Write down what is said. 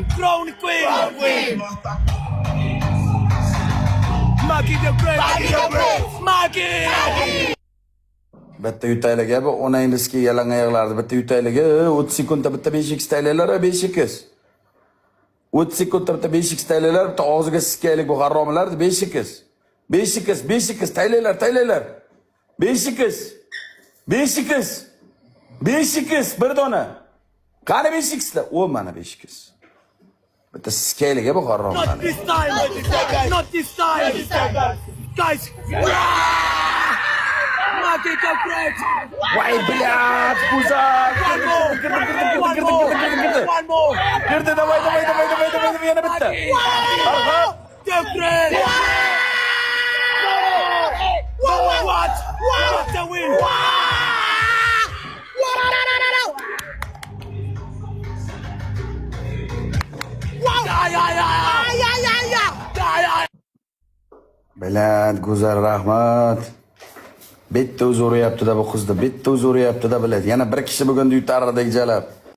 Crown Queen. Maggie the Great. Maggie. Bitta yutaylik bu onangizga yalang oyoqlarni bitta yutaylik. 30 sekundda bitta 5x taylaylar, 5x. 30 sekundda bitta 5x taylaylar, bitta og'ziga siskaylik bu haromlarni 5x. 5x taylaylar. 5x. 5x bir dona. Qani 5xlar? O mana 5x. Bitta siskaylik bu Not haromlarni. this time. Not this time. Guys. Maggie the Great. Vay blядь, güzel. One more. Girdi davay yana bitta. The Great. What? The win. Bilat, güzel rahmat. Bitta o'zi uryapti-da bu qizni, bitta o'zi uryapti-da biladi. Yana bir kishi bugun yutardik jalab.